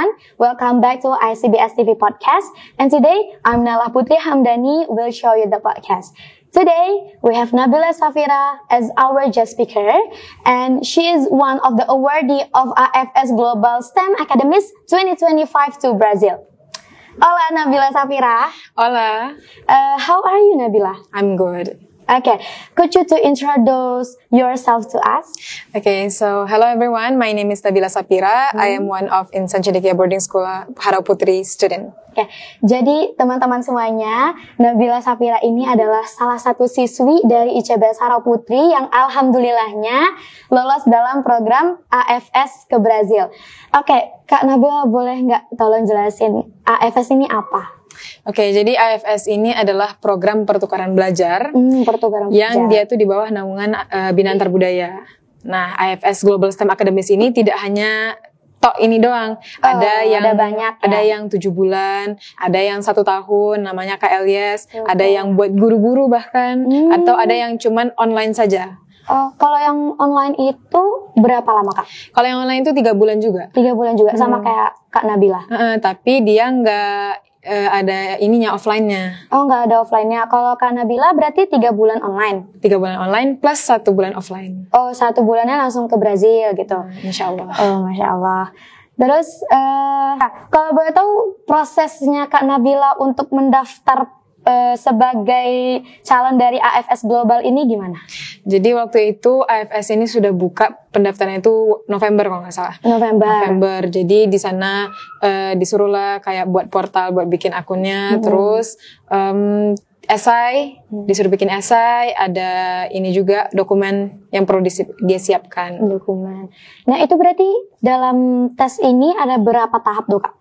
everyone. Welcome back to ICBS TV podcast. And today, I'm Nala Putri Hamdani will show you the podcast. Today, we have Nabila Safira as our guest speaker, and she is one of the awardee of AFS Global STEM Academies 2025 to Brazil. Hola, Nabila Safira. Hola. How are you, Nabila? I'm good. Okay, could you to introduce yourself to us? Okay, so hello everyone. My name is Nabila Safira. I am one of Insan Cendekia Boarding School Harau Putri student. Oke, jadi teman-teman semuanya, Nabila Safira ini adalah salah satu siswi dari ICBS Harau Putri yang alhamdulillahnya lolos dalam program AFS ke Brazil. Oke, Kak Nabila boleh nggak tolong jelasin AFS ini apa? Oke, jadi AFS ini adalah program pertukaran belajar yang dia tuh di bawah naungan Bina Antar Budaya. Nah, AFS Global STEM Academies ini tidak hanya ini doang. Ada yang 7 bulan, ada yang 1 tahun, namanya KLYS, ada yang buat guru-guru bahkan, atau ada yang cuman online saja. Oh, kalau yang online itu berapa lama, Kak? Kalau yang online itu 3 bulan juga. 3 bulan juga, sama kayak Kak Nabila. Tapi dia nggak ada ininya offline-nya. Oh, nggak ada offline-nya. Kalau Kak Nabila berarti 3 bulan online? 3 bulan online plus 1 bulan offline. Oh, 1 bulannya langsung ke Brazil gitu? Masya Allah. Oh, Masya Allah. Terus, kalau boleh tahu prosesnya Kak Nabila untuk mendaftar sebagai calon dari AFS Global ini gimana? Jadi waktu itu AFS ini sudah buka pendaftarannya itu November kalau nggak salah. November. Jadi di sana disuruhlah kayak buat portal, buat bikin akunnya, terus esai, disuruh bikin esai, ada ini juga dokumen yang perlu dia siapkan. Dokumen. Nah itu berarti dalam tes ini ada berapa tahap tuh, Kak?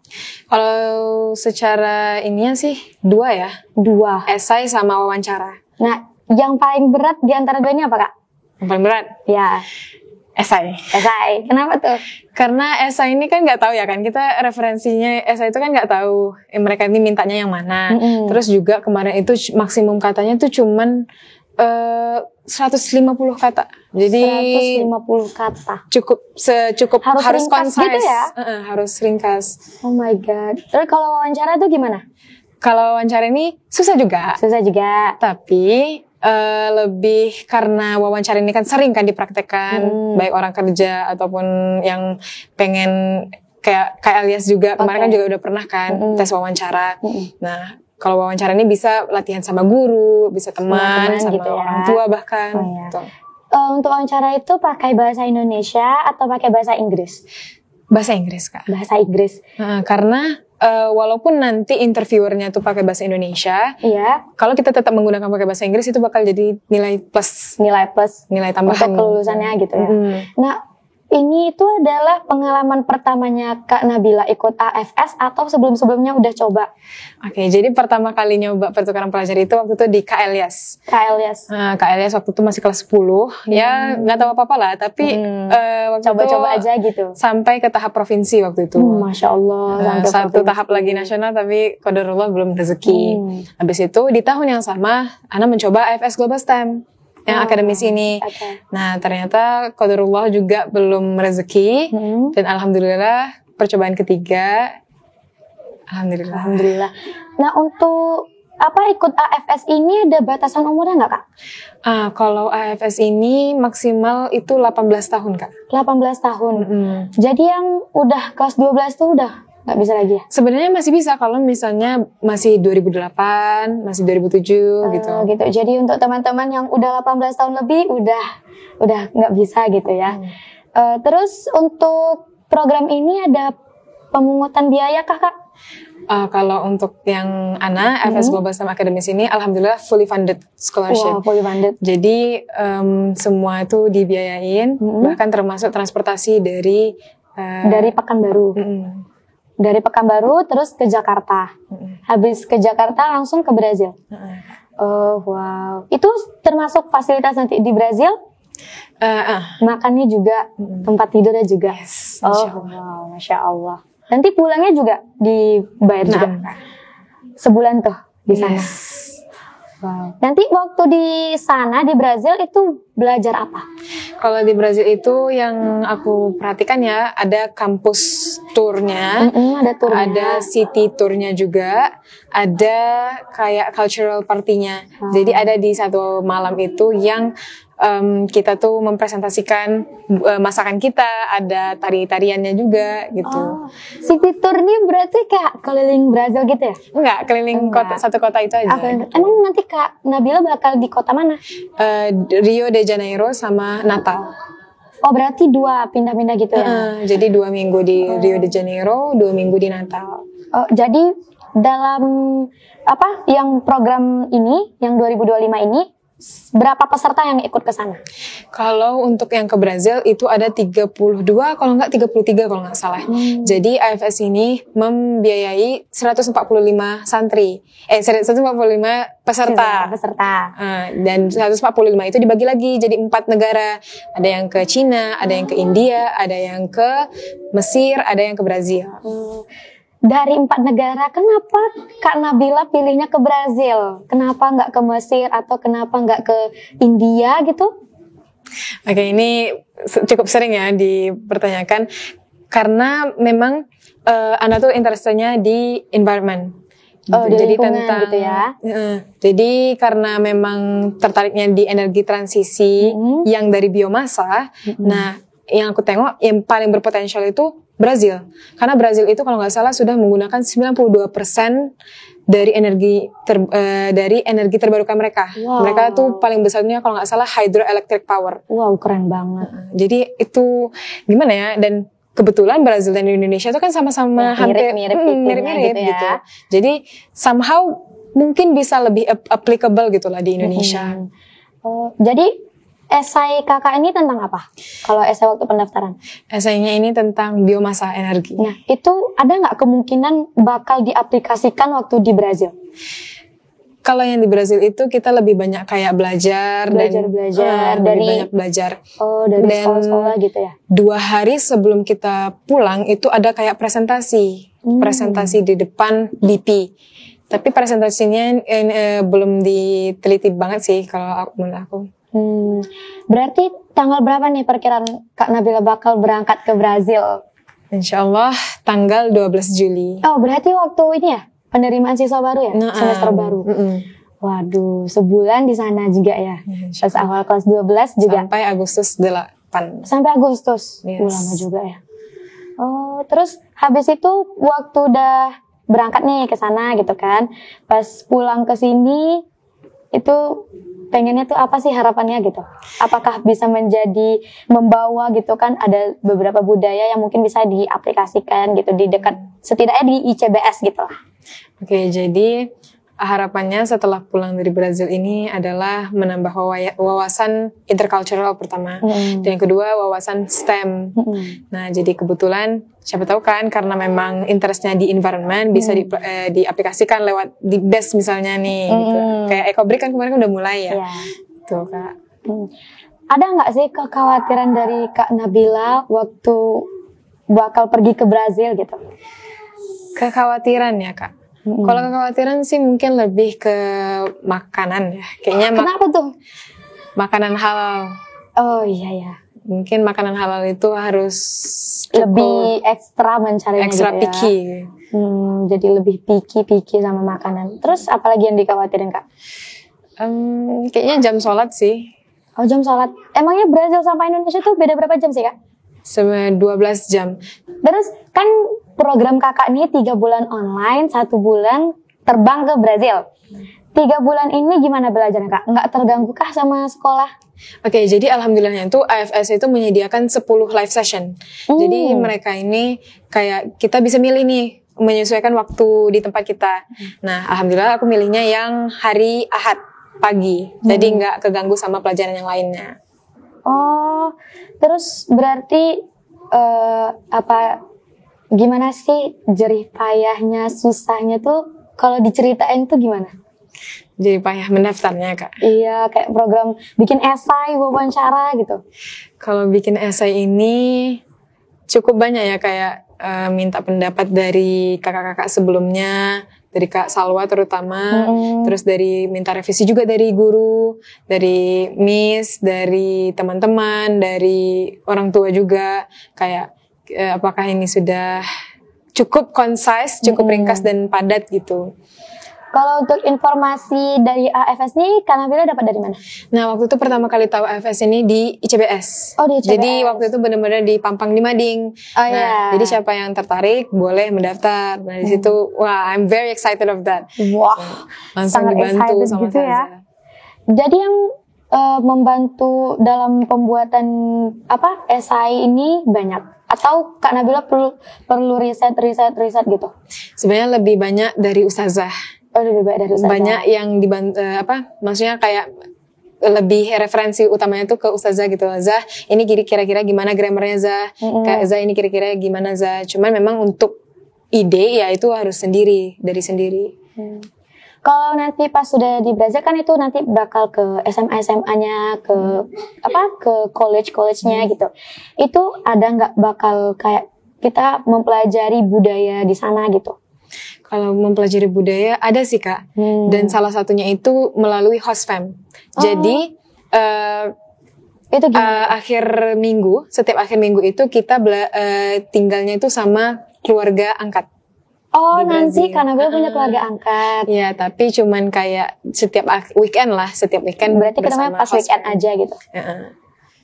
Kalau secara ininya sih 2 ya. 2. Esai sama wawancara. Nah yang paling berat di antara 2 ini apa, Kak? Yang paling berat? Ya. Esai. Kenapa tuh? Karena esai ini kan nggak tahu ya kan, kita referensinya esai itu kan nggak tahu mereka ini mintanya yang mana. Terus juga kemarin itu maksimum katanya tuh cuman 150 kata. Jadi 150 kata. Cukup harus concise gitu ya? Harus ringkas. Oh my god. Terus kalau wawancara tuh gimana? Kalau wawancara ini susah juga. Tapi lebih karena wawancara ini kan sering kan dipraktekkan, baik orang kerja ataupun yang pengen kayak alias juga kemarin kan juga udah pernah kan tes wawancara. Nah kalau wawancara ini bisa latihan sama guru, bisa teman sama gitu orang tua bahkan. Gitu. Untuk wawancara itu pakai bahasa Indonesia atau pakai bahasa Inggris? Bahasa Inggris, Kak. Bahasa Inggris. Karena walaupun nanti interviewernya tuh pakai bahasa Indonesia, kalau kita tetap menggunakan pakai bahasa Inggris itu bakal jadi nilai tambahan untuk kelulusannya gitu ya. Nah, ini itu adalah pengalaman pertamanya Kak Nabila ikut AFS atau sebelum-sebelumnya udah coba? Oke, jadi pertama kali nyoba pertukaran pelajar itu waktu itu di KLYS. KLYS waktu itu masih kelas 10. Ya, nggak tahu apa-apa lah, tapi coba-coba aja gitu. Sampai ke tahap provinsi waktu itu. Masya Allah. Satu tahap lagi nasional, tapi qadarullah belum rezeki. Habis itu di tahun yang sama, Ana mencoba AFS Global STEM yang akademis ini. Nah ternyata qadarullah juga belum rezeki, dan alhamdulillah percobaan ketiga, alhamdulillah. Nah untuk ikut AFS ini ada batasan umurnya nggak, Kak? Kalau AFS ini maksimal itu 18 tahun, Kak. 18 tahun. Jadi yang udah kelas 12 tuh udah nggak bisa lagi ya? Sebenarnya masih bisa kalau misalnya masih 2008, masih 2007 gitu. Jadi untuk teman-teman yang udah 18 tahun lebih udah nggak bisa gitu ya. Terus untuk program ini ada pemungutan biaya kah, Kak? Kalau untuk yang Ana, AFS Global STEM Academies ini alhamdulillah fully funded scholarship. Wow, fully funded. Jadi semua itu dibiayain, bahkan termasuk transportasi dari Pekanbaru. Dari Pekanbaru terus ke Jakarta. Habis ke Jakarta langsung ke Brazil. Oh wow. Itu termasuk fasilitas nanti di Brazil? Makannya juga, tempat tidurnya juga. Yes, wow, Masya Allah. Nanti pulangnya juga dibayar juga? Sebulan tuh di sana? Yes. Wow. Nanti waktu di sana di Brazil itu belajar apa? Kalau di Brazil itu yang aku perhatikan ya, ada kampus tournya, ada tournya, ada city tournya juga, ada kayak cultural partinya. Jadi ada di satu malam itu yang kita tuh mempresentasikan masakan kita, ada tari-tariannya juga gitu. City tour ini berarti kayak keliling Brazil gitu ya? Enggak, keliling satu kota itu aja. Emang nanti Kak Nabila bakal di kota mana? Rio de Janeiro sama Natal. Oh berarti 2 pindah-pindah gitu ya? Jadi 2 minggu di Rio de Janeiro, 2 minggu di Natal. Jadi dalam yang program ini, yang 2025 ini, berapa peserta yang ikut ke sana? Kalau untuk yang ke Brazil itu ada 32, kalau nggak 33 kalau nggak salah. Jadi AFS ini membiayai 145 santri. 145 peserta. Dan 145 itu dibagi lagi jadi 4 negara. Ada yang ke Cina, ada yang ke India, ada yang ke Mesir, ada yang ke Brazil. Dari 4 negara, kenapa Kak Nabila pilihnya ke Brazil? Kenapa nggak ke Mesir atau kenapa nggak ke India gitu? Oke, ini cukup sering ya dipertanyakan karena memang Anda tuh interestnya di environment. Jadi tentang gitu ya. Jadi karena memang tertariknya di energi transisi yang dari biomasa. Nah, yang aku tengok yang paling berpotensial itu Brazil. Karena Brazil itu kalau nggak salah sudah menggunakan 92% dari energi terbarukan mereka. Wow. Mereka tuh paling besarnya kalau nggak salah hydroelectric power. Wow, keren banget. Jadi itu gimana ya? Dan kebetulan Brazil dan Indonesia itu kan sama-sama hampir mirip-mirip gitu. Jadi somehow mungkin bisa lebih applicable gitulah di Indonesia. Jadi esai kakak ini tentang apa? Kalau esai waktu pendaftaran? Esainya ini tentang biomasa energi. Nah, itu ada nggak kemungkinan bakal diaplikasikan waktu di Brazil? Kalau yang di Brazil itu kita lebih banyak kayak belajar dari banyak belajar. Dari sekolah-sekolah gitu ya? 2 hari sebelum kita pulang itu ada kayak presentasi di depan BP. Tapi presentasinya belum diteliti banget sih kalau menurut aku. Berarti tanggal berapa nih perkiraan Kak Nabila bakal berangkat ke Brazil? Insyaallah tanggal 12 Juli. Oh berarti waktu ini ya penerimaan siswa baru ya, semester baru. Waduh, sebulan di sana juga ya. Pas awal kelas 12 juga. Sampai Agustus 8. Sampai Agustus, yes. Lama juga ya. Oh terus habis itu waktu udah berangkat nih ke sana gitu kan, pas pulang ke sini itu pengennya tuh apa sih harapannya gitu? Apakah bisa menjadi membawa gitu kan, ada beberapa budaya yang mungkin bisa diaplikasikan gitu di dekat, setidaknya di ICBS gitu lah. Oke, jadi harapannya setelah pulang dari Brazil ini adalah menambah wawasan intercultural pertama, dan yang kedua wawasan STEM. Nah, jadi kebetulan siapa tahu kan karena memang interestnya di environment bisa diaplikasikan lewat di BES misalnya nih, gitu. Kayak Ecobrik kan kemarin udah mulai ya. Tuh Kak. Ada nggak sih kekhawatiran dari Kak Nabila waktu bakal pergi ke Brazil gitu? Kekhawatiran ya Kak. Kalau kekhawatiran sih mungkin lebih ke makanan ya. Kayaknya kenapa tuh? Makanan halal. Oh iya ya. Mungkin makanan halal itu harus lebih ekstra mencarinya ekstra gitu picky. Ya. Jadi lebih picky sama makanan. Terus apalagi yang dikhawatirin Kak? Kayaknya jam sholat sih. Oh jam sholat. Emangnya Brazil sama Indonesia tuh beda berapa jam sih Kak? 12 jam. Terus kan program kakak ini 3 bulan online, 1 bulan terbang ke Brazil. 3 bulan ini gimana belajarnya Kak? Nggak terganggu kah sama sekolah? Oke, jadi alhamdulillahnya itu AFS itu menyediakan 10 live session. Jadi mereka ini kayak kita bisa milih nih, menyesuaikan waktu di tempat kita. Nah, alhamdulillah aku milihnya yang hari Ahad pagi. Jadi nggak keganggu sama pelajaran yang lainnya. Oh, terus berarti gimana sih jerih payahnya, susahnya tuh kalau diceritain tuh gimana? Jerih payah mendaftarnya Kak? Iya, kayak program bikin esai, wawancara gitu. Kalau bikin esai ini cukup banyak ya, kayak minta pendapat dari kakak-kakak sebelumnya, dari Kak Salwa terutama, terus dari minta revisi juga dari guru, dari Miss, dari teman-teman, dari orang tua juga, kayak apakah ini sudah cukup concise, cukup ringkas dan padat gitu. Kalau untuk informasi dari AFS ini, Kak Nabila dapat dari mana? Nah, waktu itu pertama kali tahu AFS ini di ICBS. Oh, di ICBS. Jadi waktu itu benar-benar di Pampang di Mading. Oh, nah, jadi siapa yang tertarik boleh mendaftar. Nah, di situ, wah, I'm very excited of that. Wah, langsung dibantu sama gitu ya. Kaza. Jadi yang membantu dalam pembuatan esai ini banyak. Atau Kak Nabila perlu riset gitu? Sebenarnya lebih banyak dari ustazah. Oh, lebih banyak dari ustazah. Banyak yang dibantu, maksudnya kayak lebih referensi utamanya tuh ke ustazah gitu. Zah, ini kira-kira gimana grammarnya Zah? Kayak Zah, ini kira-kira gimana Zah? Cuman memang untuk ide ya itu harus dari sendiri. Kalau nanti pas sudah di Brazil kan itu nanti bakal ke SMA-nya, ke college-nya gitu. Itu ada nggak bakal kayak kita mempelajari budaya di sana gitu? Kalau mempelajari budaya ada sih Kak, dan salah satunya itu melalui host fam. Jadi itu setiap akhir minggu itu kita tinggalnya itu sama keluarga angkat. Oh, nanti karena gue punya keluarga angkat. Iya, tapi cuman kayak setiap weekend. Berarti kita pas weekend aja gitu.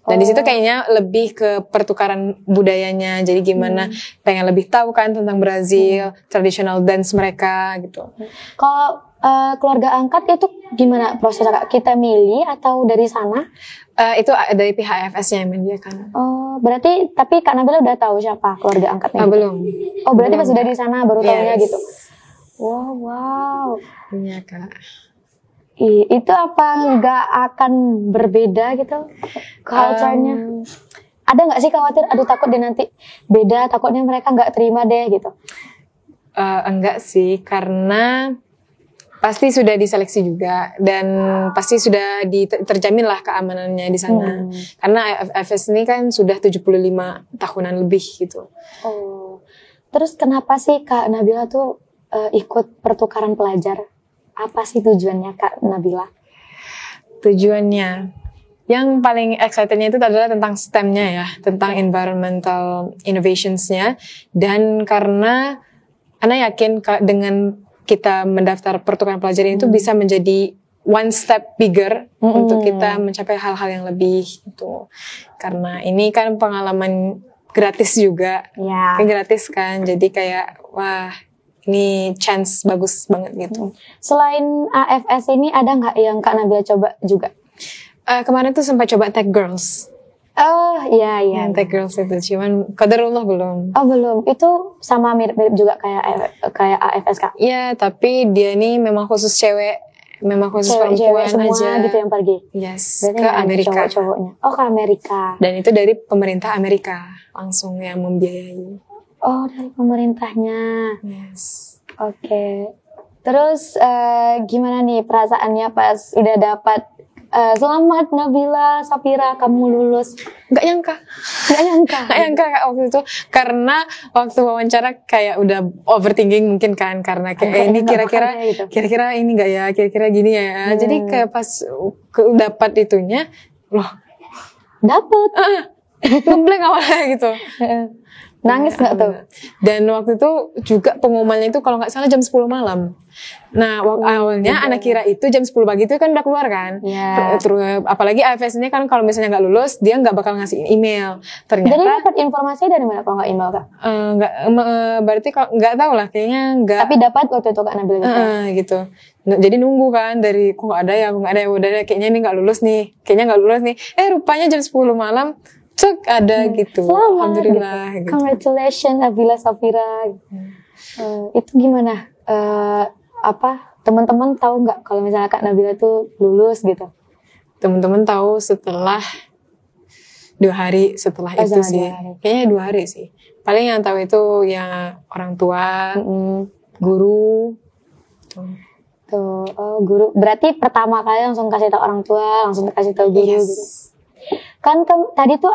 Dan di situ kayaknya lebih ke pertukaran budayanya. Jadi gimana pengen lebih tahu kan tentang Brazil, traditional dance mereka gitu. Kalau keluarga angkat itu gimana prosesnya Kak? Kita milih atau dari sana? Itu dari pihak AFS-nya yang menyediakan. Oh, berarti tapi Kak Nabila udah tahu siapa keluarga angkatnya? Belum. Oh, berarti pas sudah di sana baru tahunya gitu. Wow. Iya Kak. Itu apa nggak akan berbeda gitu culture-nya? Ada nggak sih khawatir, aduh takut dia nanti beda, takutnya mereka nggak terima deh gitu? Enggak sih, karena pasti sudah diseleksi juga dan pasti sudah terjamin lah keamanannya di sana. Karena AFS ini kan sudah 75 tahunan lebih gitu. Oh, terus kenapa sih Kak Nabila tuh ikut pertukaran pelajar? Apa sih tujuannya Kak Nabila? Tujuannya yang paling excitednya itu adalah tentang STEM-nya ya, tentang environmental innovationsnya. Dan karena Ana yakin dengan kita mendaftar pertukaran pelajar itu bisa menjadi one step bigger untuk kita mencapai hal-hal yang lebih gitu. Karena ini kan pengalaman gratis juga, kan gratis kan, jadi kayak wah, ini chance bagus banget gitu. Selain AFS ini ada nggak yang Kak Nabila coba juga? Kemarin tuh sempat coba Tech Girls. Oh iya. Tech Girls itu, cuman qadarullah belum. Oh belum, itu sama mirip-mirip juga kayak AFS Kak? Iya, tapi dia ini memang khusus cewek, memang khusus perempuan semua aja. Gitu yang pergi? Yes, berarti ke Amerika. Cowok-cowoknya. Oh ke Amerika. Dan itu dari pemerintah Amerika langsung yang membiayai. Oh, dari pemerintahnya. Yes. Oke. Terus gimana nih perasaannya pas udah dapat selamat Nabila Safira, kamu lulus? Nggak nyangka Kak, waktu itu. Karena waktu wawancara kayak udah overthinking mungkin kan, karena kayak ini kira-kira ini nggak ya, kira-kira gini ya. Jadi kayak pas dapat itunya, loh dapet. Ngebleng awalnya gitu. Nangis nggak tuh? Dan waktu itu juga pengumumannya itu kalau nggak salah jam 10 malam. Nah, awalnya anak kira itu jam 10 pagi itu kan udah keluar kan. Terus apalagi AFS ini kan kalau misalnya nggak lulus, dia nggak bakal ngasih email. Ternyata. Jadi dapat informasi dari mana kalau nggak email Kak? Berarti kalau nggak tahu lah, kayaknya nggak. Tapi dapat waktu itu Kak Nabila gitu. Jadi nunggu kan dari kok nggak ada ya, udah kayaknya ini nggak lulus nih. Rupanya jam 10 malam. Cuk ada gitu. Selamat, alhamdulillah gitu. Congratulations Nabila Safira. Itu gimana? Teman-teman tahu nggak kalau misalnya Kak Nabila tuh lulus gitu? Teman-teman tahu setelah 2 hari setelah itu sih. Kayaknya 2 hari sih. Paling yang tahu itu ya orang tua, guru. Tuh, guru. Berarti pertama kali langsung kasih tahu orang tua, langsung kasih tahu guru gitu. Kan tadi tuh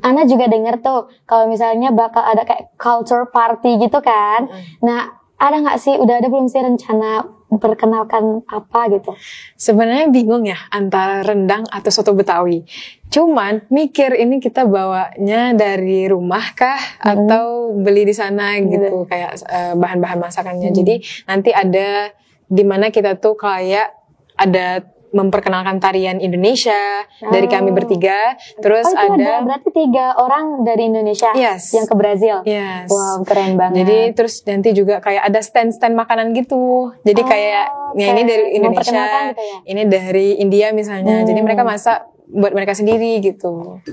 Ana juga denger tuh kalau misalnya bakal ada kayak culture party gitu kan. Nah, ada nggak sih, udah ada belum sih rencana perkenalkan apa gitu? Sebenarnya bingung ya antara rendang atau soto Betawi. Cuman mikir ini kita bawanya dari rumah kah atau beli di sana gitu kayak bahan-bahan masakannya. Jadi nanti ada di mana kita tuh kayak ada memperkenalkan tarian Indonesia dari kami bertiga. Terus ada berarti 3 orang dari Indonesia yang ke Brazil. Wow, keren banget. Jadi terus nanti juga kayak ada stand-stand makanan gitu. Jadi kayak ini dari Indonesia, gitu ya? Ini dari India misalnya. Jadi mereka masak buat mereka sendiri gitu.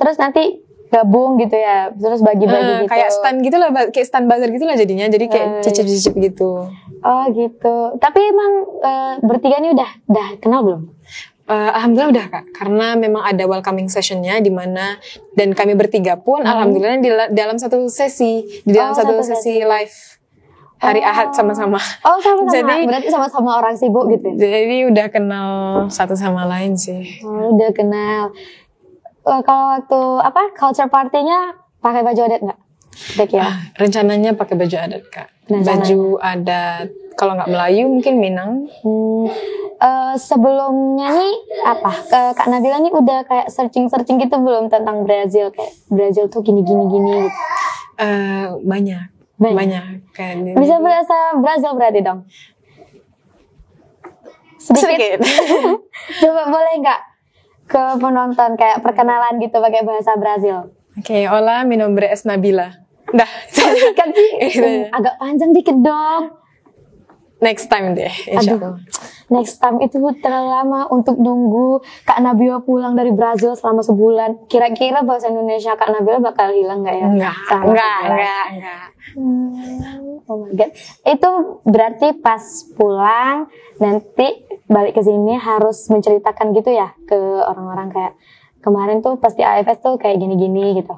Terus nanti gabung gitu ya, terus bagi-bagi gitu. Kayak stand gitu lah, kayak stand bazar gitu lah jadinya. Jadi kayak cicip-cicip gitu. Oh gitu. Tapi emang bertiga ini udah kenal belum? Alhamdulillah udah Kak, karena memang ada welcoming sessionnya di mana dan kami bertiga pun alhamdulillah di dalam satu sesi, satu sesi live hari Ahad sama-sama. Sama-sama. Jadi berarti sama-sama orang sibuk gitu. Jadi udah kenal satu sama lain sih. Udah kenal. Kalau waktu culture party-nya pakai baju adat nggak? Rencananya pakai baju adat Kak. Baju adat, kalau nggak Melayu mungkin Minang. Sebelumnya nih Kak Nabila nih udah kayak searching gitu belum tentang Brazil, kayak Brazil tuh gini gitu? Banyak. Kayak bisa bahasa Brazil berarti dong? Sedikit. Coba boleh nggak ke penonton kayak perkenalan gitu pakai bahasa Brazil? Oke, hola, mi nombre es Nabila. Dah, kan agak panjang dikit dong. Next time deh, insyaallah. Next time itu terlalu lama untuk nunggu Kak Nabila pulang dari Brazil selama sebulan. Kira-kira bahasa Indonesia Kak Nabila bakal hilang nggak ya? Enggak. Oh my god. Itu berarti pas pulang nanti balik ke sini harus menceritakan gitu ya ke orang-orang kayak kemarin tuh pasti AFS tuh kayak gini-gini gitu.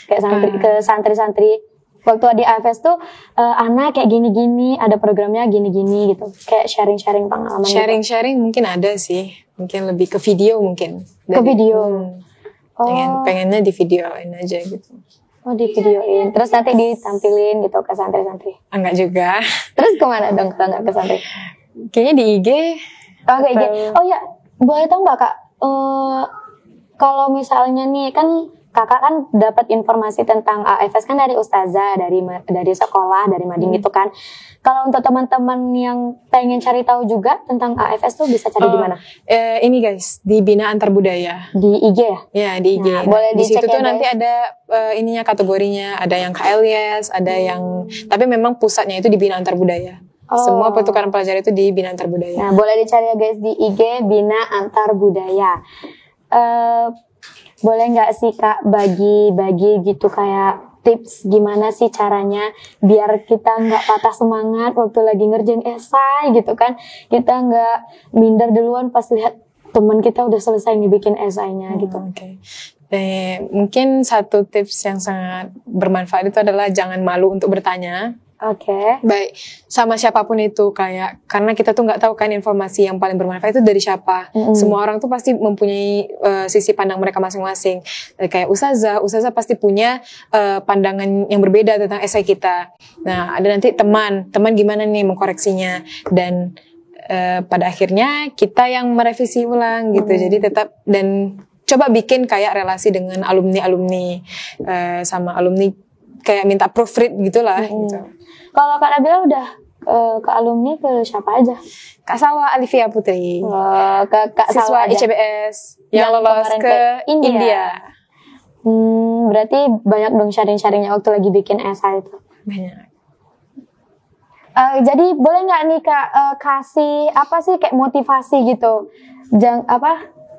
Kayak ke santri-santri waktu di AFS tuh Ana kayak gini-gini, ada programnya gini-gini gitu. Kayak sharing-sharing pengalaman. Sharing-sharing mungkin ada sih. Mungkin lebih ke video mungkin. Ke video. Pengennya di videoin aja gitu. Di videoin. Terus nanti ditampilin gitu ke santri-santri. Enggak juga. Terus kemana dong kalau nggak ke santri? Kayaknya di IG. Ke IG. Oh ya, boleh tahu nggak Kak? Kalau misalnya nih kan Kakak kan dapat informasi tentang AFS kan dari ustazah, dari sekolah, dari mading gitu kan. Kalau untuk teman-teman yang pengen cari tahu juga tentang AFS tuh bisa cari di mana? Ini guys, di Bina Antar Budaya. Di IG ya? Ya, di IG. Nah, boleh di situ dicek tuh ya, nanti ada ininya kategorinya, ada yang KLIS, ada yang tapi memang pusatnya itu di Bina Antar Budaya. Semua pertukaran pelajar itu di Bina Antar Budaya. Nah, boleh dicari ya guys di IG Bina Antar Budaya. Boleh nggak sih Kak bagi-bagi gitu kayak tips gimana sih caranya biar kita nggak patah semangat waktu lagi ngerjain esai gitu kan, kita nggak minder duluan pas lihat teman kita udah selesai nih bikin esainya gitu. Mungkin satu tips yang sangat bermanfaat itu adalah jangan malu untuk bertanya. Baik sama siapapun itu kayak karena kita tuh nggak tahu kan informasi yang paling bermanfaat itu dari siapa. Semua orang tuh pasti mempunyai sisi pandang mereka masing-masing. Kayak ustazah pasti punya pandangan yang berbeda tentang esai kita. Nah ada nanti teman gimana nih mengkoreksinya dan pada akhirnya kita yang merevisi ulang gitu. Jadi tetap dan coba bikin kayak relasi dengan alumni sama alumni kayak minta proofread gitulah gitu. Kalau Kak Nabila udah ke alumni ke siapa aja? Kak Salwa Alivia Putri. Kak siswa Salwa ICBS yang lolos ke India. Berarti banyak dong sharing-sharingnya waktu lagi bikin esai itu. Banyak. Jadi boleh nggak nih Kak kasih apa sih kayak motivasi gitu?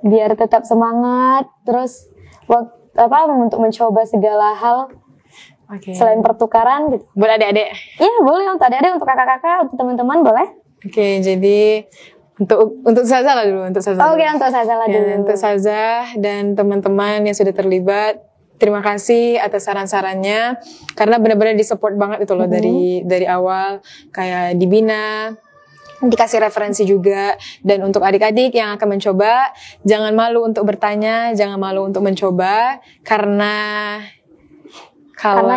Biar tetap semangat terus untuk mencoba segala hal. Selain pertukaran gitu. Buat adik-adik? Iya boleh untuk adik-adik, untuk kakak-kakak, untuk teman-teman boleh. Jadi untuk Sazah lah dulu. Untuk Sazah dulu. Untuk Sazah dan teman-teman yang sudah terlibat, terima kasih atas saran-sarannya. Karena benar-benar disupport banget itu loh dari awal. Kayak dibina, dikasih referensi juga. Dan untuk adik-adik yang akan mencoba, jangan malu untuk bertanya, jangan malu untuk mencoba. Karena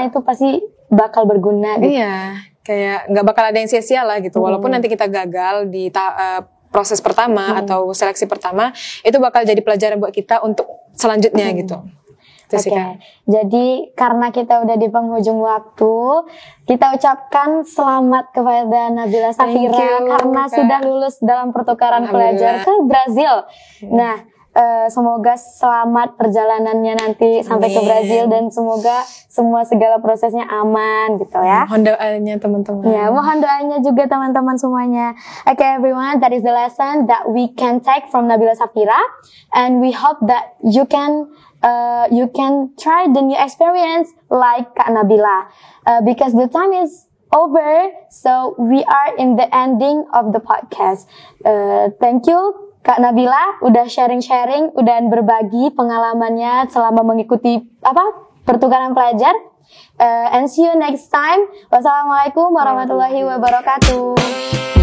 itu pasti bakal berguna gitu. Iya, kayak nggak bakal ada yang sia-sia lah gitu. Walaupun nanti kita gagal di proses pertama atau seleksi pertama, itu bakal jadi pelajaran buat kita untuk selanjutnya gitu. Oke, jadi karena kita udah di penghujung waktu, kita ucapkan selamat kepada Nabila Safira karena sudah lulus dalam pertukaran pelajar ke Brazil. Nah, semoga selamat perjalanannya nanti sampai ke Brazil dan semoga semua segala prosesnya aman gitu ya. Mohon doanya teman-teman. Ya, mohon doanya juga teman-teman semuanya. Okay everyone, that is the lesson that we can take from Nabila Safira, and we hope that you can try the new experience like Kak Nabila, because the time is over, so we are in the ending of the podcast. Thank you Kak Nabila udah sharing-sharing, udah berbagi pengalamannya selama mengikuti pertukaran pelajar. And see you next time. Wassalamualaikum warahmatullahi wabarakatuh.